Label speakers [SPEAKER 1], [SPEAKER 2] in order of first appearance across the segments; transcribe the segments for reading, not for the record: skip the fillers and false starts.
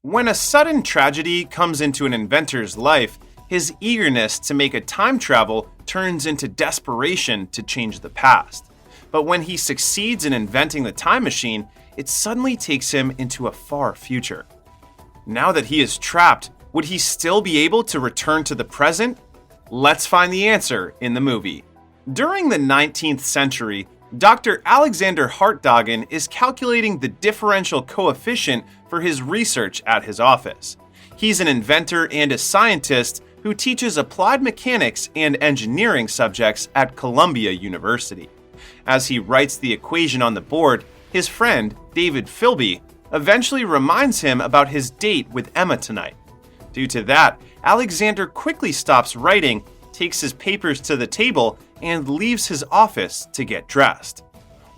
[SPEAKER 1] When a sudden tragedy comes into an inventor's life, his eagerness to make a time travel turns into desperation to change the past. But when he succeeds in inventing the time machine, it suddenly takes him into a far future. Now that he is trapped, would he still be able to return to the present? Let's find the answer in the movie. During the 19th century, Dr. Alexander Hartdagen is calculating the differential coefficient for his research at his office. He's an inventor and a scientist who teaches applied mechanics and engineering subjects at Columbia University. As he writes the equation on the board, his friend, David Philby, eventually reminds him about his date with Emma tonight. Due to that, Alexander quickly stops writing, takes his papers to the table, and leaves his office to get dressed.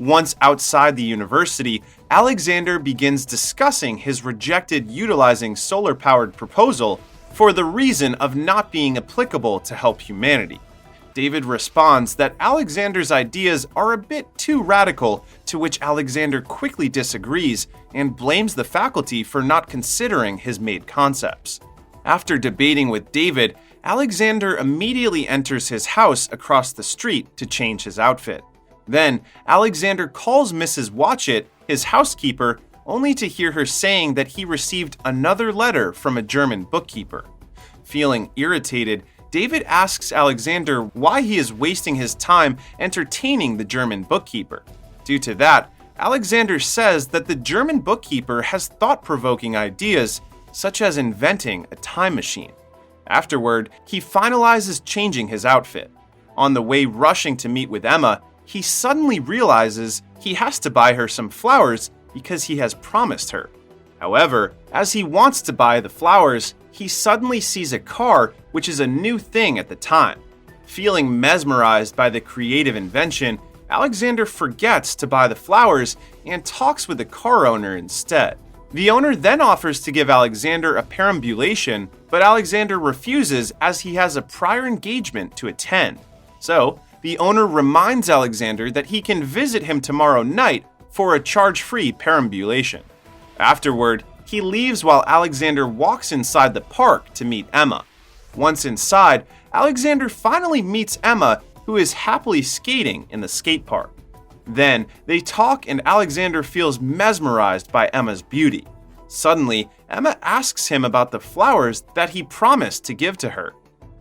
[SPEAKER 1] Once outside the university, Alexander begins discussing his rejected utilizing solar-powered proposal for the reason of not being applicable to help humanity. David responds that Alexander's ideas are a bit too radical, to which Alexander quickly disagrees and blames the faculty for not considering his made concepts. After debating with David, Alexander immediately enters his house across the street to change his outfit. Then, Alexander calls Mrs. Watchett, his housekeeper, only to hear her saying that he received another letter from a German bookkeeper. Feeling irritated, David asks Alexander why he is wasting his time entertaining the German bookkeeper. Due to that, Alexander says that the German bookkeeper has thought-provoking ideas, such as inventing a time machine. Afterward, he finalizes changing his outfit. On the way rushing to meet with Emma, he suddenly realizes he has to buy her some flowers because he has promised her. However, as he wants to buy the flowers, he suddenly sees a car, which is a new thing at the time. Feeling mesmerized by the creative invention, Alexander forgets to buy the flowers and talks with the car owner instead. The owner then offers to give Alexander a perambulation, but Alexander refuses as he has a prior engagement to attend. So, the owner reminds Alexander that he can visit him tomorrow night for a charge-free perambulation. Afterward, he leaves while Alexander walks inside the park to meet Emma. Once inside, Alexander finally meets Emma, who is happily skating in the skate park. Then, they talk and Alexander feels mesmerized by Emma's beauty. Suddenly, Emma asks him about the flowers that he promised to give to her.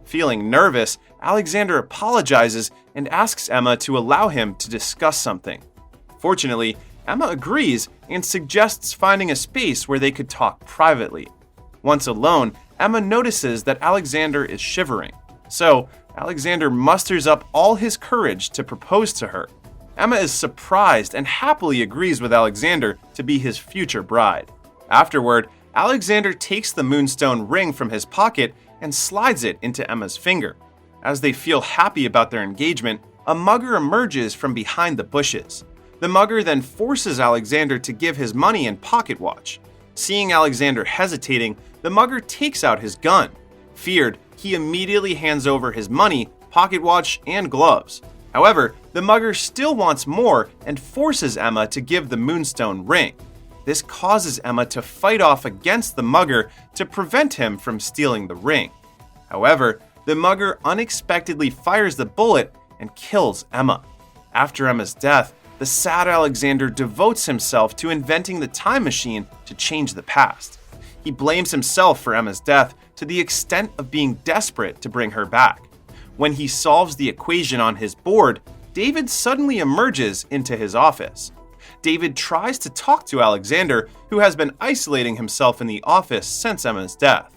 [SPEAKER 1] Feeling nervous, Alexander apologizes and asks Emma to allow him to discuss something. Fortunately, Emma agrees and suggests finding a space where they could talk privately. Once alone, Emma notices that Alexander is shivering. So, Alexander musters up all his courage to propose to her. Emma is surprised and happily agrees with Alexander to be his future bride. Afterward, Alexander takes the moonstone ring from his pocket and slides it into Emma's finger. As they feel happy about their engagement, a mugger emerges from behind the bushes. The mugger then forces Alexander to give his money and pocket watch. Seeing Alexander hesitating, the mugger takes out his gun. Feared, he immediately hands over his money, pocket watch, and gloves. However, the mugger still wants more and forces Emma to give the moonstone ring. This causes Emma to fight off against the mugger to prevent him from stealing the ring. However, the mugger unexpectedly fires the bullet and kills Emma. After Emma's death, the sad Alexander devotes himself to inventing the time machine to change the past. He blames himself for Emma's death to the extent of being desperate to bring her back. When he solves the equation on his board, David suddenly emerges into his office. David tries to talk to Alexander, who has been isolating himself in the office since Emma's death.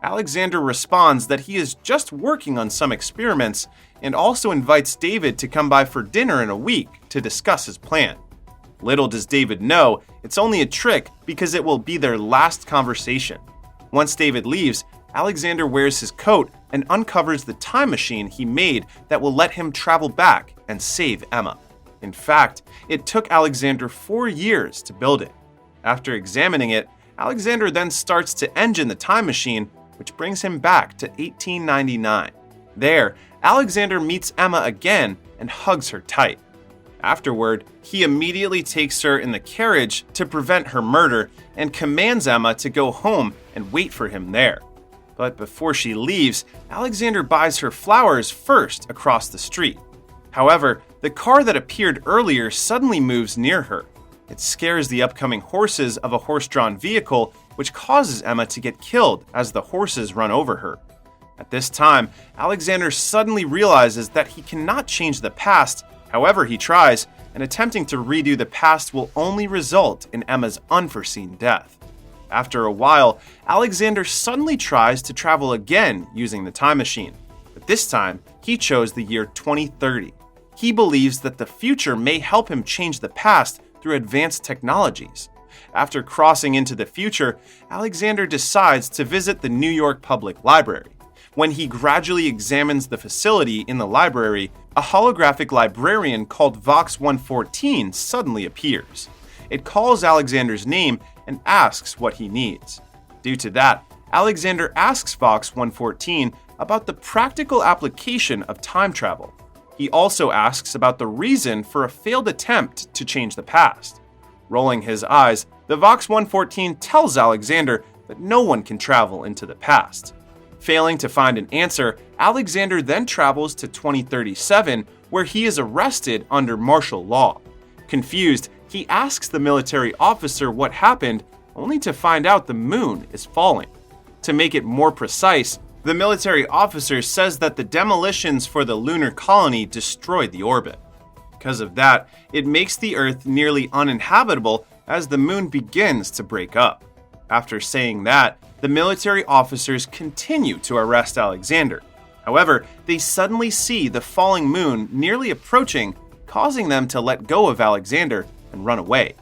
[SPEAKER 1] Alexander responds that he is just working on some experiments and also invites David to come by for dinner in a week to discuss his plan. Little does David know, it's only a trick because it will be their last conversation. Once David leaves, Alexander wears his coat and uncovers the time machine he made that will let him travel back and save Emma. In fact, it took Alexander 4 years to build it. After examining it, Alexander then starts to engine the time machine, which brings him back to 1899. There, Alexander meets Emma again and hugs her tight. Afterward, he immediately takes her in the carriage to prevent her murder and commands Emma to go home and wait for him there. But before she leaves, Alexander buys her flowers first across the street. However, the car that appeared earlier suddenly moves near her. It scares the upcoming horses of a horse-drawn vehicle, which causes Emma to get killed as the horses run over her. At this time, Alexander suddenly realizes that he cannot change the past however he tries, and attempting to redo the past will only result in Emma's unforeseen death. After a while, Alexander suddenly tries to travel again using the time machine, but this time he chose the year 2030. He believes that the future may help him change the past through advanced technologies. After crossing into the future, Alexander decides to visit the New York Public Library. When he gradually examines the facility in the library, a holographic librarian called Vox 114 suddenly appears. It calls Alexander's name and asks what he needs. Due to that, Alexander asks Vox 114 about the practical application of time travel. He also asks about the reason for a failed attempt to change the past. Rolling his eyes, the Vox 114 tells Alexander that no one can travel into the past. Failing to find an answer, Alexander then travels to 2037, where he is arrested under martial law. Confused, he asks the military officer what happened, only to find out the moon is falling. To make it more precise, the military officer says that the demolitions for the lunar colony destroyed the orbit. Because of that, it makes the Earth nearly uninhabitable as the moon begins to break up. After saying that, the military officers continue to arrest Alexander. However, they suddenly see the falling moon nearly approaching, causing them to let go of Alexander and run away.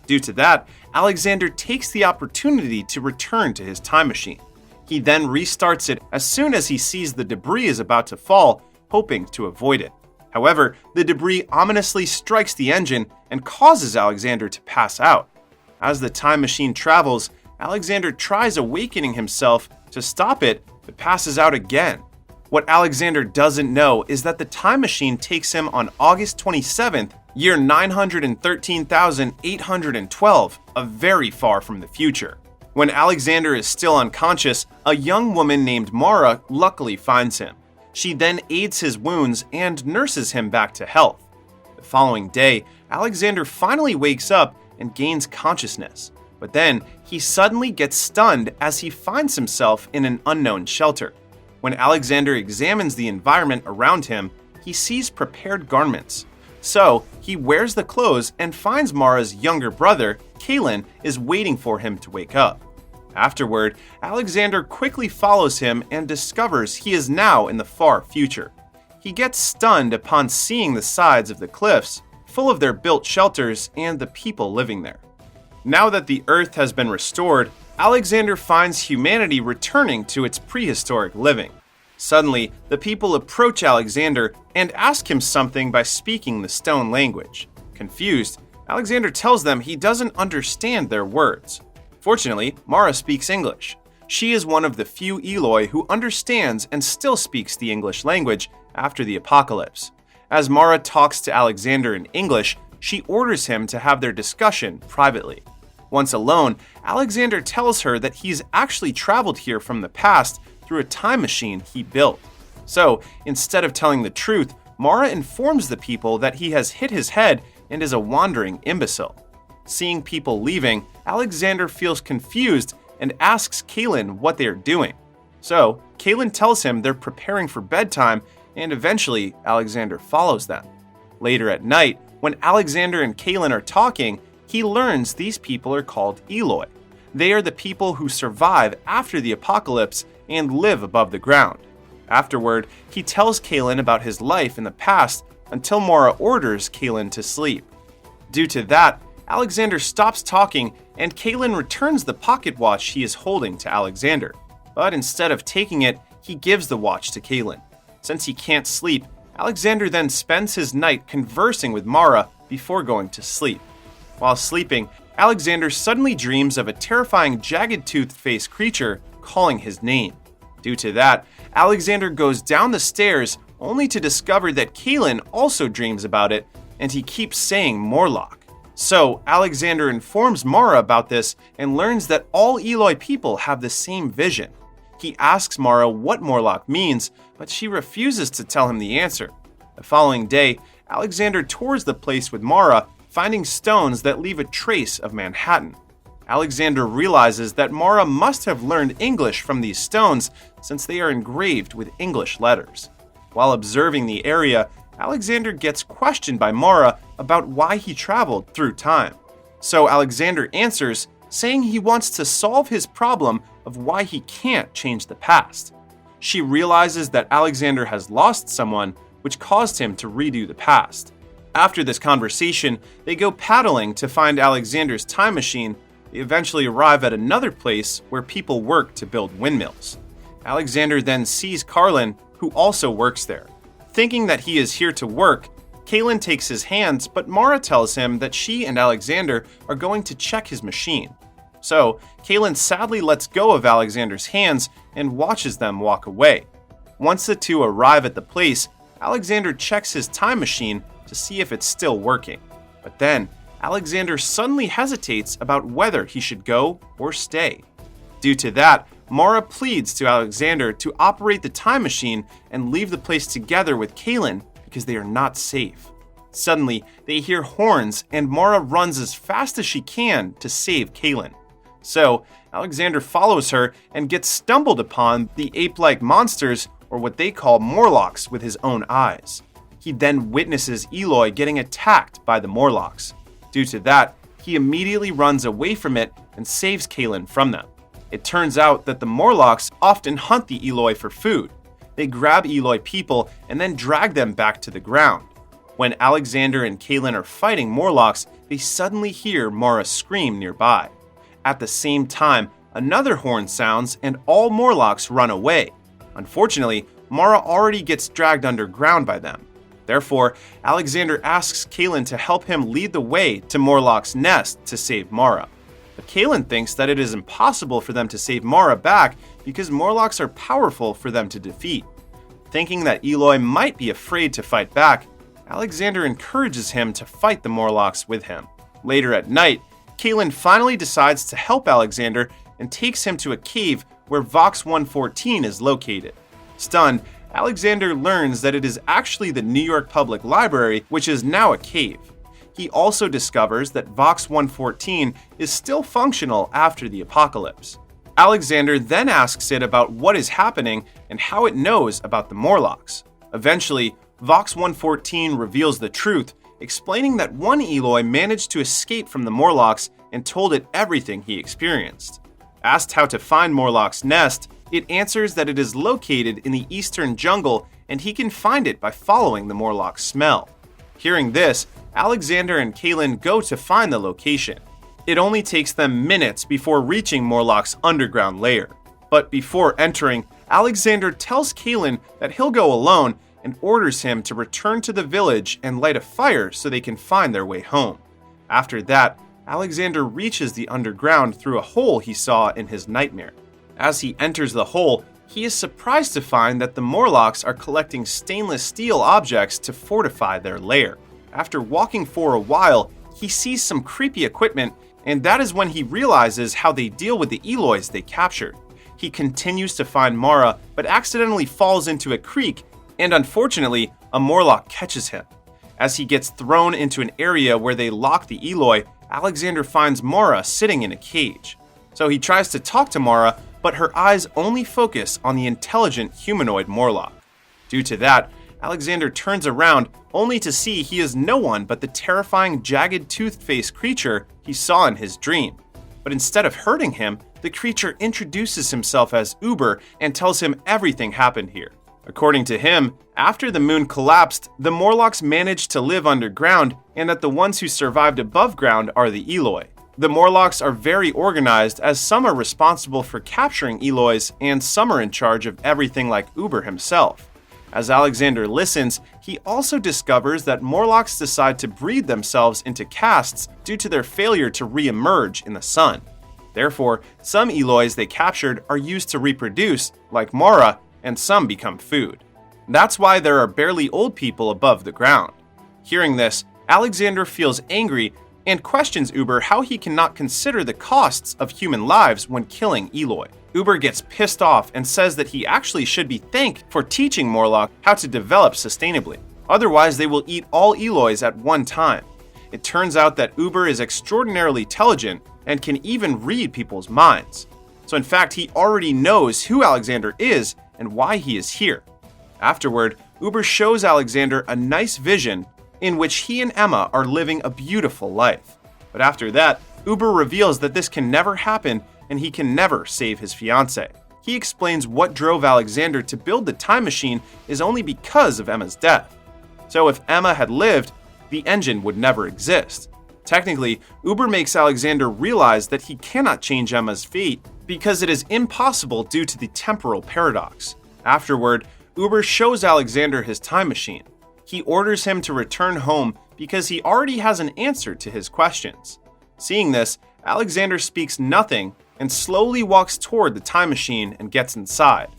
[SPEAKER 1] Due to that, Alexander takes the opportunity to return to his time machine. He then restarts it as soon as he sees the debris is about to fall, hoping to avoid it. However, the debris ominously strikes the engine and causes Alexander to pass out. As the time machine travels, Alexander tries awakening himself to stop it, but passes out again. What Alexander doesn't know is that the time machine takes him on August 27th, year 913,812, very far from the future. When Alexander is still unconscious, a young woman named Mara luckily finds him. She then aids his wounds and nurses him back to health. The following day, Alexander finally wakes up and gains consciousness. But then, he suddenly gets stunned as he finds himself in an unknown shelter. When Alexander examines the environment around him, he sees prepared garments. So, he wears the clothes and finds Mara's younger brother, Kalen, is waiting for him to wake up. Afterward, Alexander quickly follows him and discovers he is now in the far future. He gets stunned upon seeing the sides of the cliffs, full of their built shelters and the people living there. Now that the Earth has been restored, Alexander finds humanity returning to its prehistoric living. Suddenly, the people approach Alexander and ask him something by speaking the stone language. Confused, Alexander tells them he doesn't understand their words. Fortunately, Mara speaks English. She is one of the few Eloi who understands and still speaks the English language after the apocalypse. As Mara talks to Alexander in English, she orders him to have their discussion privately. Once alone, Alexander tells her that he's actually traveled here from the past through a time machine he built. So, instead of telling the truth, Mara informs the people that he has hit his head and is a wandering imbecile. Seeing people leaving, Alexander feels confused and asks Kalen what they are doing. So, Kalen tells him they're preparing for bedtime, and eventually Alexander follows them. Later at night, when Alexander and Kalen are talking, he learns these people are called Eloi. They are the people who survive after the apocalypse and live above the ground. Afterward, he tells Kalen about his life in the past until Mara orders Kalen to sleep. Due to that, Alexander stops talking and Kalen returns the pocket watch he is holding to Alexander. But instead of taking it, he gives the watch to Kalen. Since he can't sleep, Alexander then spends his night conversing with Mara before going to sleep. While sleeping, Alexander suddenly dreams of a terrifying jagged-toothed faced creature calling his name. Due to that, Alexander goes down the stairs only to discover that Kalen also dreams about it and he keeps saying Morlock. So Alexander informs Mara about this and learns that all Eloi people have the same vision. He asks Mara what Morlock means, but she refuses to tell him the answer. The following day, Alexander tours the place with Mara, finding stones that leave a trace of Manhattan. Alexander realizes that Mara must have learned English from these stones since they are engraved with English letters. While observing the area, Alexander gets questioned by Mara about why he traveled through time. So Alexander answers, saying he wants to solve his problem of why he can't change the past. She realizes that Alexander has lost someone, which caused him to redo the past. After this conversation, they go paddling to find Alexander's time machine. They eventually arrive at another place where people work to build windmills. Alexander then sees Carlin, who also works there. Thinking that he is here to work, Kalen takes his hands, but Mara tells him that she and Alexander are going to check his machine. So, Kalen sadly lets go of Alexander's hands and watches them walk away. Once the two arrive at the place, Alexander checks his time machine to see if it's still working. But then, Alexander suddenly hesitates about whether he should go or stay. Due to that, Mara pleads to Alexander to operate the time machine and leave the place together with Kalen because they are not safe. Suddenly, they hear horns and Mara runs as fast as she can to save Kalen. So, Alexander follows her and gets stumbled upon the ape-like monsters, or what they call Morlocks, with his own eyes. He then witnesses Eloi getting attacked by the Morlocks. Due to that, he immediately runs away from it and saves Kalen from them. It turns out that the Morlocks often hunt the Eloi for food. They grab Eloi people and then drag them back to the ground. When Alexander and Kalen are fighting Morlocks, they suddenly hear Mara scream nearby. At the same time, another horn sounds and all Morlocks run away. Unfortunately, Mara already gets dragged underground by them. Therefore, Alexander asks Kalen to help him lead the way to Morlock's nest to save Mara. But Kalen thinks that it is impossible for them to save Mara back because Morlocks are powerful for them to defeat. Thinking that Eloi might be afraid to fight back, Alexander encourages him to fight the Morlocks with him. Later at night, Kalen finally decides to help Alexander and takes him to a cave where Vox 114 is located. Stunned, Alexander learns that it is actually the New York Public Library, which is now a cave. He also discovers that Vox 114 is still functional after the apocalypse. Alexander then asks it about what is happening and how it knows about the Morlocks. Eventually, Vox 114 reveals the truth, explaining that one Eloi managed to escape from the Morlocks and told it everything he experienced. Asked how to find Morlock's nest, it answers that it is located in the eastern jungle and he can find it by following the Morlock's smell. Hearing this, Alexander and Kalen go to find the location. It only takes them minutes before reaching Morlock's underground lair. But before entering, Alexander tells Kalen that he'll go alone and orders him to return to the village and light a fire so they can find their way home. After that, Alexander reaches the underground through a hole he saw in his nightmare. As he enters the hole, he is surprised to find that the Morlocks are collecting stainless steel objects to fortify their lair. After walking for a while, he sees some creepy equipment, and that is when he realizes how they deal with the Elois they captured. He continues to find Mara, but accidentally falls into a creek, and unfortunately, a Morlock catches him. As he gets thrown into an area where they lock the Eloi, Alexander finds Mara sitting in a cage. So he tries to talk to Mara, but her eyes only focus on the intelligent humanoid Morlock. Due to that, Alexander turns around only to see he is no one but the terrifying jagged toothed-faced creature he saw in his dream. But instead of hurting him, the creature introduces himself as Uber and tells him everything happened here. According to him, after the moon collapsed, the Morlocks managed to live underground and that the ones who survived above ground are the Eloi. The Morlocks are very organized as some are responsible for capturing Elois and some are in charge of everything like Uber himself. As Alexander listens, he also discovers that Morlocks decide to breed themselves into castes due to their failure to re-emerge in the sun. Therefore, some Elois they captured are used to reproduce, like Mara, and some become food. That's why there are barely old people above the ground. Hearing this, Alexander feels angry and questions Uber how he cannot consider the costs of human lives when killing Eloy. Uber gets pissed off and says that he actually should be thanked for teaching Morlock how to develop sustainably. Otherwise, they will eat all Eloys at one time. It turns out that Uber is extraordinarily intelligent and can even read people's minds. So in fact, he already knows who Alexander is and why he is here. Afterward, Uber shows Alexander a nice vision in which he and Emma are living a beautiful life. But after that, Uber reveals that this can never happen and he can never save his fiancée. He explains what drove Alexander to build the time machine is only because of Emma's death. So if Emma had lived, the engine would never exist. Technically, Uber makes Alexander realize that he cannot change Emma's fate because it is impossible due to the temporal paradox. Afterward, Uber shows Alexander his time machine. He orders him to return home because he already has an answer to his questions. Seeing this, Alexander speaks nothing and slowly walks toward the time machine and gets inside.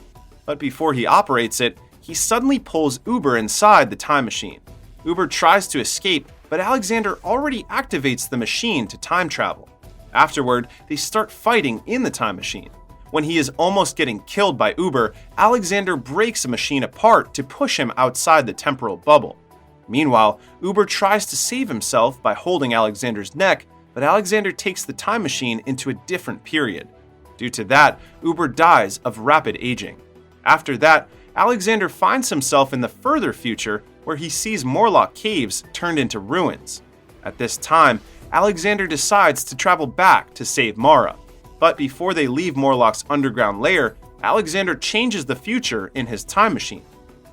[SPEAKER 1] But before he operates it, he suddenly pulls Uber inside the time machine. Uber tries to escape, but Alexander already activates the machine to time travel. Afterward, they start fighting in the time machine. When he is almost getting killed by Uber, Alexander breaks the machine apart to push him outside the temporal bubble. Meanwhile, Uber tries to save himself by holding Alexander's neck, but Alexander takes the time machine into a different period. Due to that, Uber dies of rapid aging. After that, Alexander finds himself in the further future where he sees Morlock caves turned into ruins. At this time, Alexander decides to travel back to save Mara. But before they leave Morlock's underground lair, Alexander changes the future in his time machine.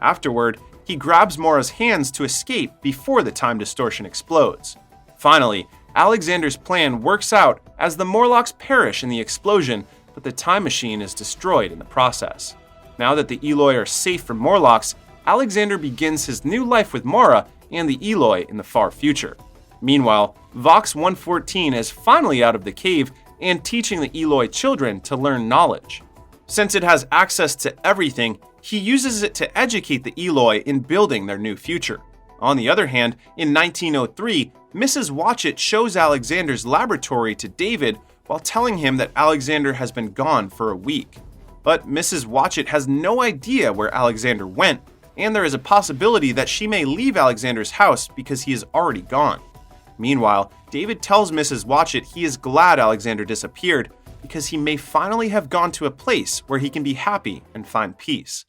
[SPEAKER 1] Afterward, he grabs Mara's hands to escape before the time distortion explodes. Finally, Alexander's plan works out as the Morlocks perish in the explosion, but the time machine is destroyed in the process. Now that the Eloy are safe from Morlocks, Alexander begins his new life with Mara and the Eloy in the far future. Meanwhile, Vox 114 is finally out of the cave and teaching the Eloy children to learn knowledge. Since it has access to everything, he uses it to educate the Eloy in building their new future. On the other hand, in 1903, Mrs. Watchett shows Alexander's laboratory to David while telling him that Alexander has been gone for a week. But Mrs. Watchett has no idea where Alexander went, and there is a possibility that she may leave Alexander's house because he is already gone. Meanwhile, David tells Mrs. Watchett he is glad Alexander disappeared because he may finally have gone to a place where he can be happy and find peace.